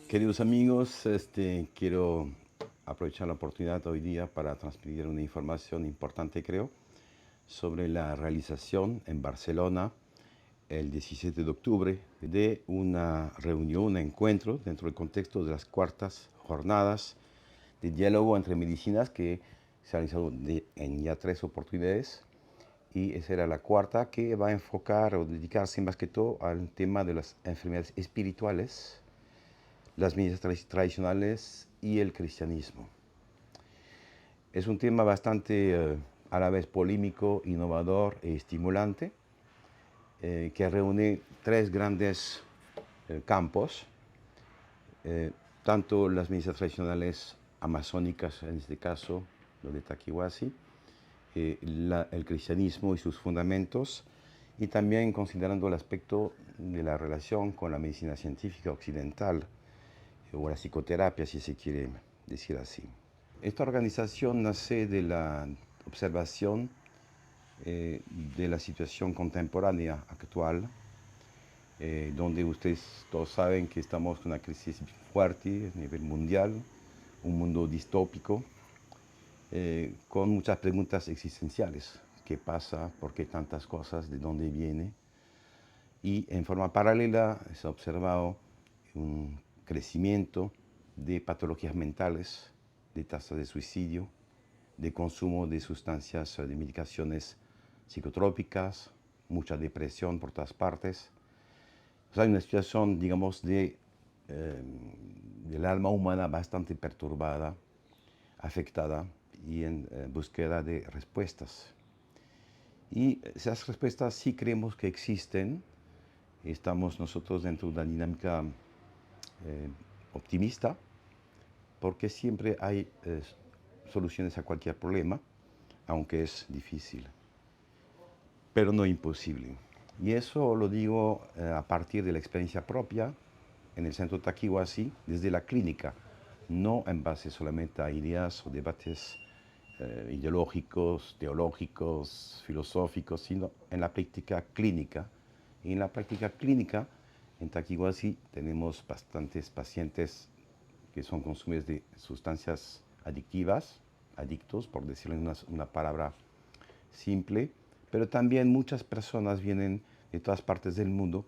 Queridos amigos, quiero aprovechar la oportunidad hoy día para transmitir una información importante, creo, sobre la realización en Barcelona el 17 de octubre de una reunión, un encuentro dentro del contexto de las cuartas jornadas de diálogo entre medicinas que se han realizado en ya tres oportunidades, y esa era la cuarta, que va a enfocar o dedicarse más que todo al tema de las enfermedades espirituales, las medicinas tradicionales y el cristianismo. Es un tema bastante a la vez polémico, innovador e estimulante, que reúne tres grandes campos, tanto las medicinas tradicionales amazónicas, en este caso, lo de Taquihuasi, el cristianismo y sus fundamentos, y también considerando el aspecto de la relación con la medicina científica occidental, o la psicoterapia, si se quiere decir así. Esta organización nace de la observación de la situación contemporánea actual, donde ustedes todos saben que estamos con una crisis fuerte a nivel mundial, un mundo distópico, con muchas preguntas existenciales. ¿Qué pasa? ¿Por qué tantas cosas? ¿De dónde viene? Y en forma paralela se ha observado un crecimiento de patologías mentales, de tasas de suicidio, de consumo de sustancias, de medicaciones psicotrópicas, mucha depresión por todas partes. O sea, hay una situación, digamos, del alma humana bastante perturbada, afectada y en búsqueda de respuestas. Y esas respuestas sí creemos que existen. Estamos nosotros dentro de una dinámica optimista, porque siempre hay soluciones a cualquier problema, aunque es difícil, pero no imposible. Y eso lo digo a partir de la experiencia propia en el centro Taquihuasi, desde la clínica, no en base solamente a ideas o debates ideológicos, teológicos, filosóficos, sino en la práctica clínica. Y en la práctica clínica, en Taquihuasi, tenemos bastantes pacientes que son consumidores de sustancias adictivas, adictos, por decirlo en una palabra simple, pero también muchas personas vienen de todas partes del mundo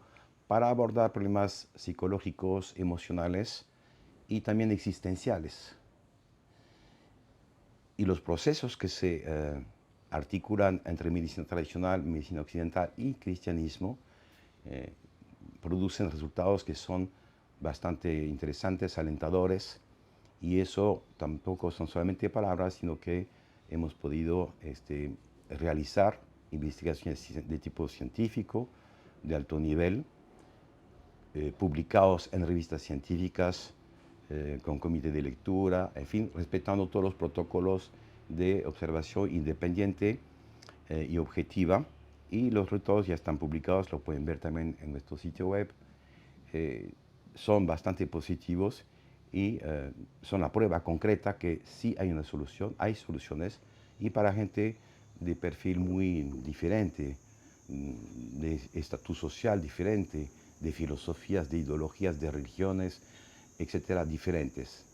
para abordar problemas psicológicos, emocionales y también existenciales. Y los procesos que se articulan entre medicina tradicional, medicina occidental y cristianismo eh, producen resultados que son bastante interesantes, alentadores, y eso tampoco son solamente palabras, sino que hemos podido realizar investigaciones de tipo científico, de alto nivel, publicados en revistas científicas, con comité de lectura, en fin, respetando todos los protocolos de observación independiente y objetiva. Y los resultados ya están publicados, lo pueden ver también en nuestro sitio web. Son bastante positivos y son la prueba concreta que sí hay una solución, hay soluciones, y para gente de perfil muy diferente, de estatus social diferente, de filosofías, de ideologías, de religiones, etcétera, diferentes.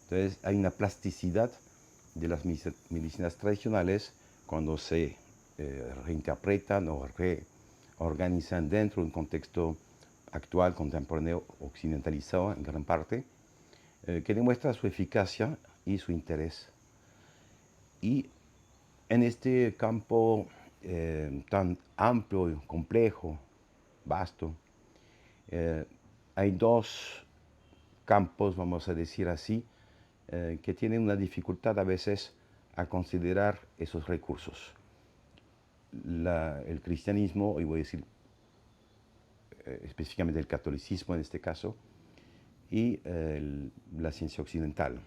Entonces hay una plasticidad de las medicinas tradicionales cuando se reinterpretan o reorganizan dentro de un contexto actual, contemporáneo, occidentalizado en gran parte, que demuestra su eficacia y su interés. Y en este campo tan amplio, complejo, vasto, hay dos campos, vamos a decir así, que tienen una dificultad a veces a considerar esos recursos. El cristianismo, y voy a decir específicamente el catolicismo en este caso, y la ciencia occidental.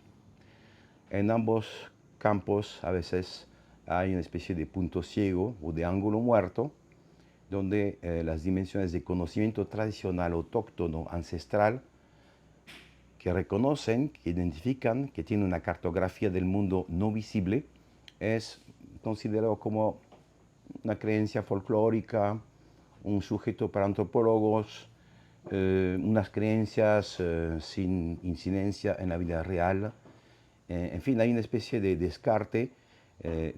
En ambos campos a veces hay una especie de punto ciego o de ángulo muerto, donde las dimensiones de conocimiento tradicional, autóctono, ancestral, que reconocen, que identifican, que tienen una cartografía del mundo no visible, es considerado como una creencia folclórica, un sujeto para antropólogos, unas creencias sin incidencia en la vida real. En fin, hay una especie de descarte,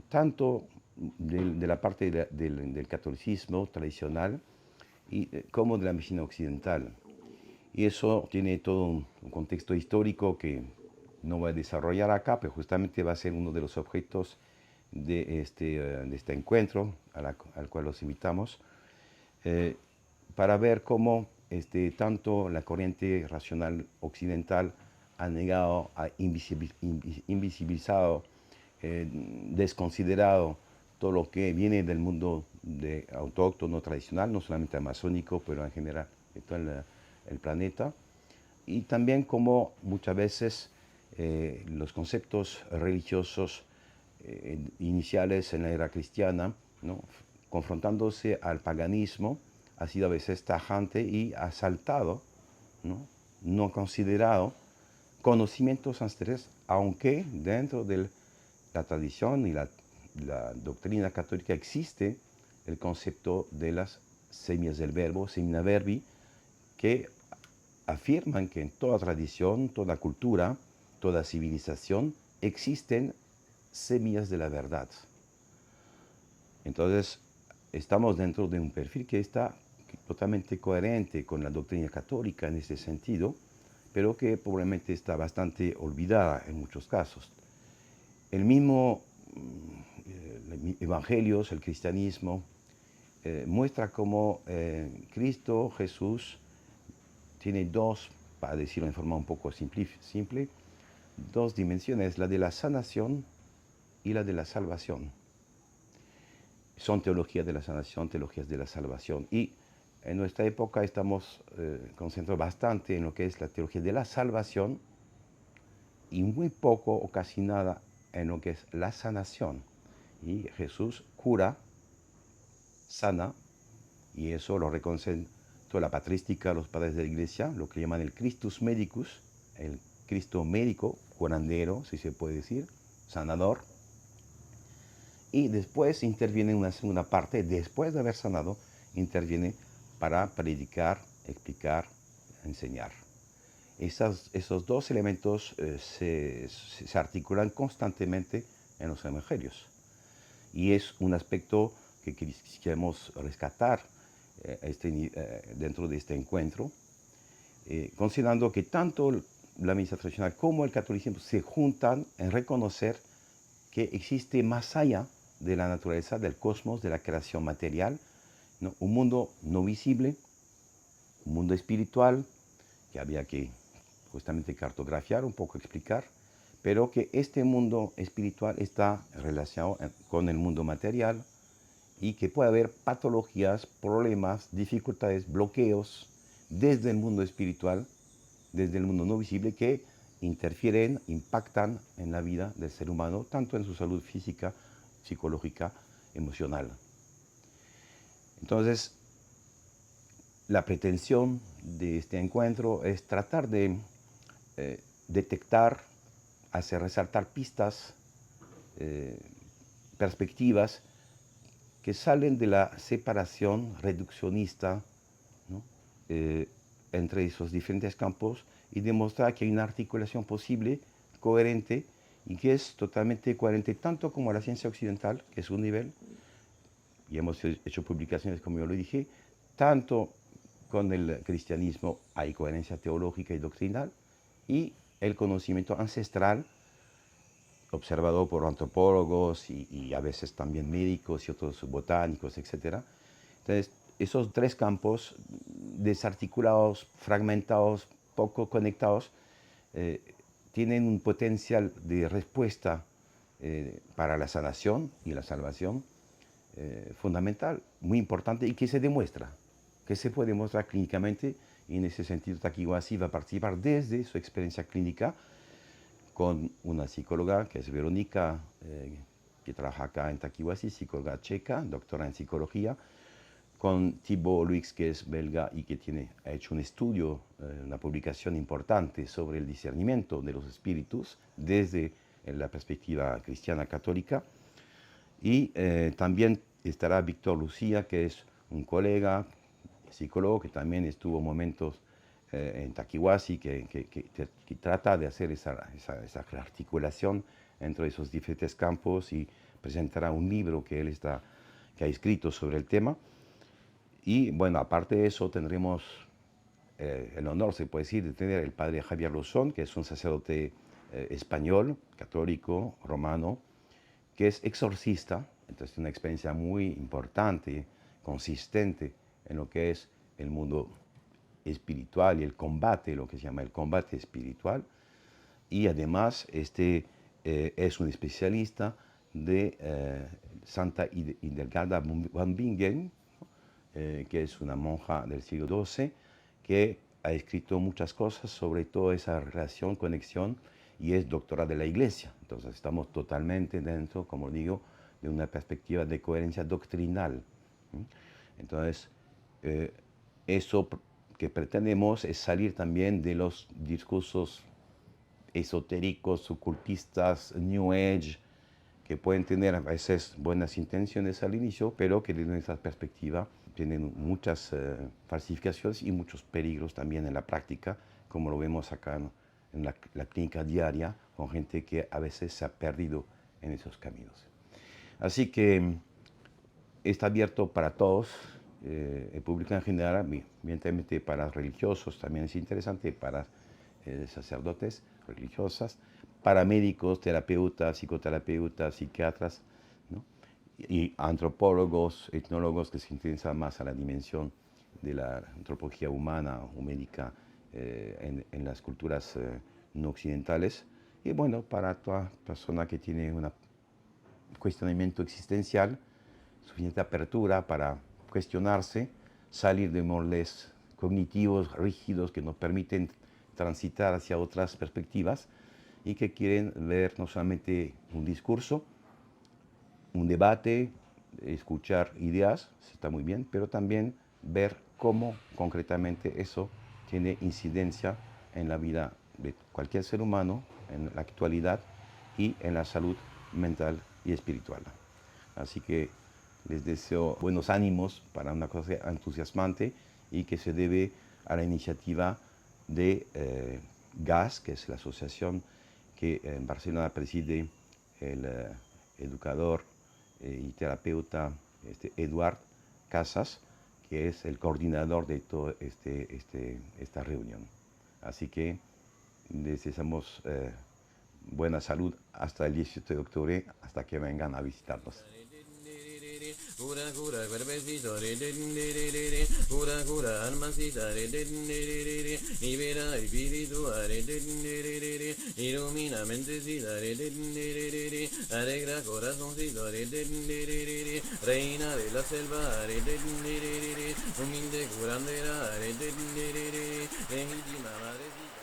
tanto de la parte del catolicismo tradicional como de la medicina occidental. Y eso tiene todo un contexto histórico que no voy a desarrollar acá, pero justamente va a ser uno de los objetos de este encuentro al cual los invitamos, para ver cómo tanto la corriente racional occidental ha negado, ha invisibilizado, desconsiderado todo lo que viene del mundo autóctono tradicional, no solamente amazónico, pero en general de todo el planeta. Y también como muchas veces los conceptos religiosos iniciales en la era cristiana, ¿no?, confrontándose al paganismo, ha sido a veces tajante y ha saltado, no considerado conocimientos ancestrales, aunque dentro de la tradición y la doctrina católica existe el concepto de las semillas del verbo, semina verbi, que afirman que en toda tradición, toda cultura, toda civilización existen semillas de la verdad. Entonces, estamos dentro de un perfil que está totalmente coherente con la doctrina católica en ese sentido, pero que probablemente está bastante olvidada en muchos casos. El mismo evangelios, el cristianismo, muestra cómo Cristo, Jesús, tiene dos, para decirlo en forma un poco simple, dos dimensiones, la de la sanación y la de la salvación. Son teologías de la sanación, teologías de la salvación. Y en nuestra época estamos concentrados bastante en lo que es la teología de la salvación y muy poco o casi nada en lo que es la sanación. Y Jesús cura, sana, y eso lo reconocen toda la patrística, los padres de la Iglesia, lo que llaman el Christus Medicus, el Cristo médico, curandero, si se puede decir, sanador. Y después interviene una segunda parte, después de haber sanado, interviene para predicar, explicar, enseñar. Esos dos elementos se articulan constantemente en los evangelios. Y es un aspecto que queremos rescatar dentro de este encuentro, considerando que tanto la misa tradicional como el catolicismo se juntan en reconocer que existe más allá de la naturaleza, del cosmos, de la creación material, ¿no?, un mundo no visible, un mundo espiritual, que había que justamente cartografiar, un poco explicar, pero que este mundo espiritual está relacionado con el mundo material y que puede haber patologías, problemas, dificultades, bloqueos desde el mundo espiritual, desde el mundo no visible, que interfieren, impactan en la vida del ser humano, tanto en su salud física, psicológica, emocional. Entonces, la pretensión de este encuentro es tratar de detectar, hacer resaltar pistas, perspectivas que salen de la separación reduccionista, ¿no?, entre esos diferentes campos, y demostrar que hay una articulación posible, coherente, y que es totalmente coherente tanto como la ciencia occidental, que es un nivel, y hemos hecho publicaciones, como yo lo dije, tanto con el cristianismo hay coherencia teológica y doctrinal, y el conocimiento ancestral, observado por antropólogos y a veces también médicos y otros botánicos, etc. Entonces, esos tres campos desarticulados, fragmentados, poco conectados, tienen un potencial de respuesta para la sanación y la salvación fundamental, muy importante, y que se demuestra, que se puede demostrar clínicamente, y en ese sentido Taquihuasi va a participar desde su experiencia clínica con una psicóloga que es Verónica, que trabaja acá en Taquihuasi, psicóloga checa, doctora en psicología, con Thibaut Luix, que es belga y que ha hecho un estudio, una publicación importante sobre el discernimiento de los espíritus desde la perspectiva cristiana católica. Y también estará Víctor Lucía, que es un colega psicólogo que también estuvo momentos en Taquihuasi, que trata de hacer esa articulación entre esos diferentes campos y presentará un libro que ha escrito sobre el tema. Y bueno, aparte de eso, tendremos el honor, se puede decir, de tener el padre Javier Lozón, que es un sacerdote español, católico, romano, que es exorcista, entonces una experiencia muy importante, consistente en lo que es el mundo espiritual y el combate, lo que se llama el combate espiritual. Y además es un especialista de Santa Hildegarda von Bingen, que es una monja del siglo XII, que ha escrito muchas cosas sobre toda esa relación, conexión, y es doctora de la Iglesia. Entonces estamos totalmente dentro, como digo, de una perspectiva de coherencia doctrinal. Entonces, eso que pretendemos es salir también de los discursos esotéricos, ocultistas, New Age, que pueden tener a veces buenas intenciones al inicio, pero que desde nuestra perspectiva tienen muchas falsificaciones y muchos peligros también en la práctica, como lo vemos acá en la clínica diaria, con gente que a veces se ha perdido en esos caminos. Así que está abierto para todos, el público en general, evidentemente para religiosos también es interesante, para sacerdotes, religiosas, para médicos, terapeutas, psicoterapeutas, psiquiatras, ¿no? Y antropólogos, etnólogos que se interesan más a la dimensión de la antropología humana o médica en las culturas no occidentales. Y bueno, para toda persona que tiene un cuestionamiento existencial, suficiente apertura para cuestionarse, salir de moldes cognitivos rígidos que nos permiten transitar hacia otras perspectivas y que quieren ver no solamente un discurso, un debate, escuchar ideas, está muy bien, pero también ver cómo concretamente eso tiene incidencia en la vida de cualquier ser humano, en la actualidad y en la salud mental y espiritual. Así que les deseo buenos ánimos para una cosa entusiasmante y que se debe a la iniciativa de GAS, que es la asociación que en Barcelona preside el educador y terapeuta Eduard Casas, que es el coordinador de toda esta reunión. Así que les deseamos buena salud hasta el 17 de octubre, hasta que vengan a visitarnos. Cura cura cuerpecito cura cura almacita libera espíritu ilumina mentecita alegra corazoncito reina de la selva humilde curandera legítima madrecita.